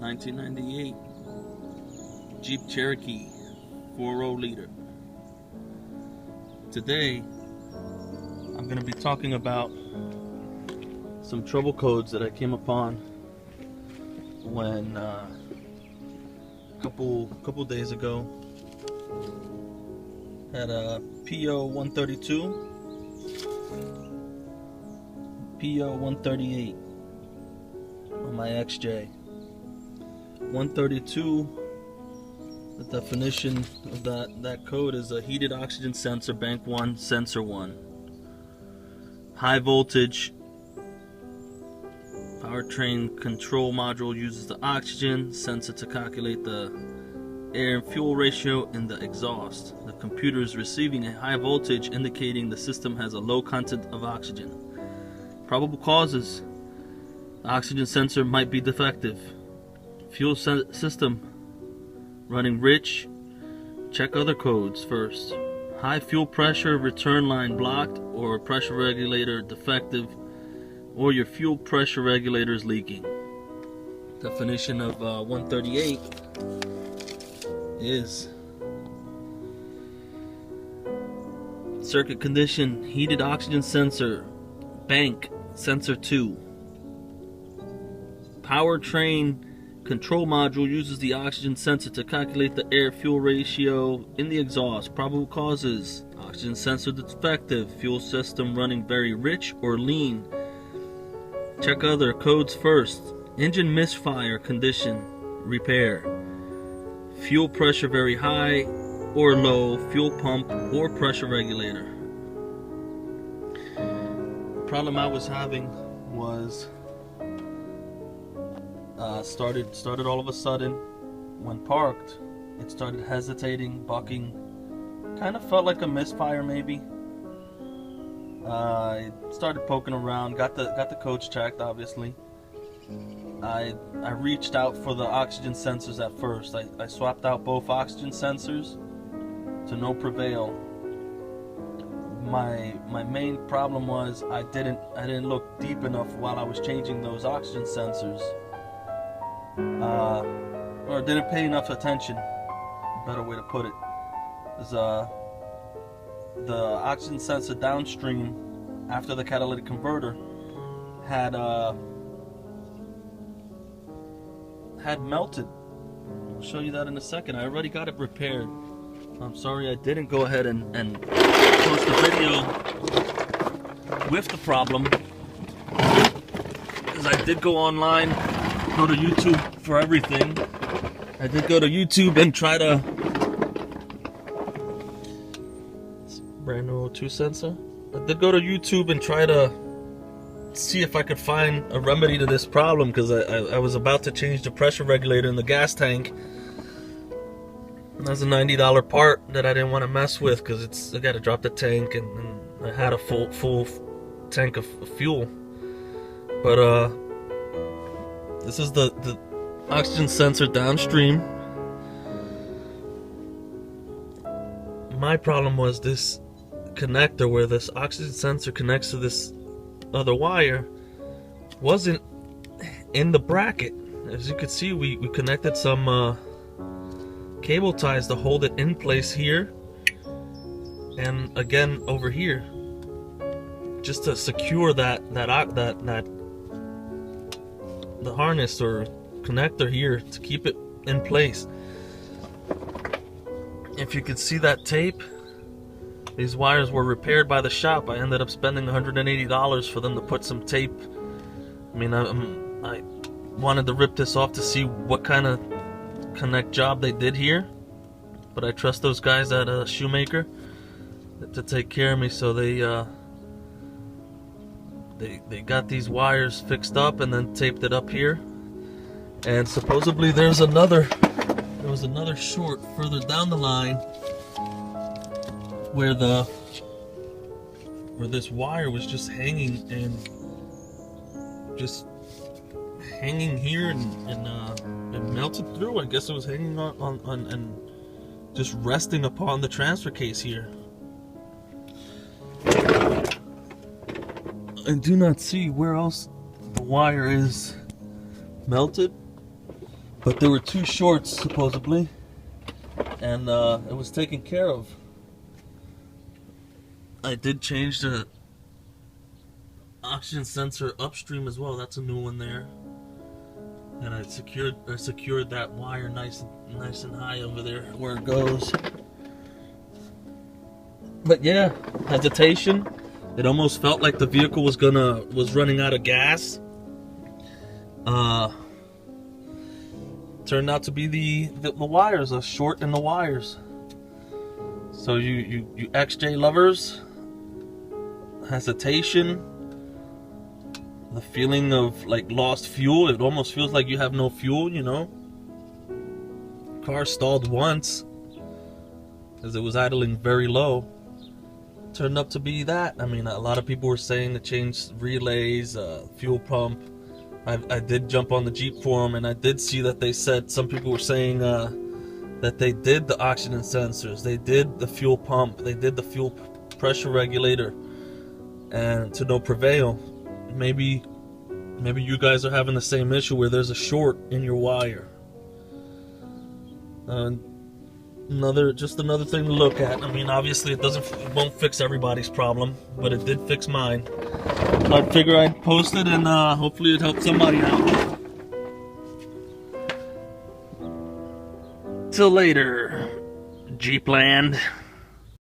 1998 Jeep Cherokee 4.0 liter. Today I'm going to be talking about some trouble codes that I came upon when a couple days ago had a PO 132, PO 138 on my XJ. 132, the definition of that code is a heated oxygen sensor, bank 1, sensor 1. High voltage powertrain control module uses the oxygen sensor to calculate the air and fuel ratio in the exhaust. The computer is receiving a high voltage indicating the system has a low content of oxygen. Probable causes: the oxygen sensor might be defective. Fuel system running rich. Check other codes first. High fuel pressure, return line blocked, or pressure regulator defective, or your fuel pressure regulator is leaking. Definition of 138 is circuit condition: heated oxygen sensor, bank sensor 2. Powertrain control module uses the oxygen sensor to calculate the air-fuel ratio in the exhaust. Probable causes: oxygen sensor defective, fuel system running very rich or lean. Check other codes first. Engine misfire condition, repair. Fuel pressure very high or low, fuel pump or pressure regulator. The problem I was having was started all of a sudden. When parked, it started hesitating, bucking. Kind of felt like a misfire maybe. I started poking around, got the codes checked obviously. I reached out for the oxygen sensors at first. I swapped out both oxygen sensors to no prevail. My main problem was I didn't look deep enough while I was changing those oxygen sensors. Or didn't pay enough attention, better way to put it. The oxygen sensor downstream after the catalytic converter had melted. I'll show you that in a second. I already got it repaired. I'm sorry I didn't go ahead and post a video with the problem, because I did go online, go to YouTube for everything. I did go to YouTube and try to... It's brand new O2 sensor. I did go to YouTube and try to see if I could find a remedy to this problem, because I was about to change the pressure regulator in the gas tank. And that's a $90 part that I didn't want to mess with, because I got to drop the tank, and I had a full tank of fuel. But this is the oxygen sensor downstream. My problem was this connector where this oxygen sensor connects to this other wire wasn't in the bracket. As you can see, we connected some cable ties to hold it in place here, and again over here, just to secure the harness or connector here to keep it in place. If you can see that tape, these wires were repaired by the shop. I ended up spending $180 for them to put some tape. I mean, I wanted to rip this off to see what kind of connect job they did here, but I trust those guys at a shoemaker to take care of me. So they got these wires fixed up and then taped it up here. And supposedly there was another short further down the line where this wire was just hanging here and melted through. I guess it was hanging on and just resting upon the transfer case here. I do not see where else the wire is melted. But there were 2 shorts supposedly, and it was taken care of. I did change the oxygen sensor upstream as well. That's a new one there. And I secured that wire nice and high over there where it goes. But yeah, hesitation. It almost felt like the vehicle was running out of gas. Turned out to be the wires, a short in the wires. So you XJ lovers, hesitation, the feeling of like lost fuel. It almost feels like you have no fuel, you know. Car stalled once because it was idling very low. Turned up to be that. I mean, a lot of people were saying to change relays, fuel pump. I did jump on the Jeep forum, and I did see that they said, some people were saying that they did the oxygen sensors, they did the fuel pump, they did the fuel pressure regulator, and to no prevail. Maybe you guys are having the same issue where there's a short in your wire. Just another thing to look at. I mean, obviously it won't fix everybody's problem, but it did fix mine. So I figure I'd post it, and hopefully it helps somebody out. Till later, Jeepland.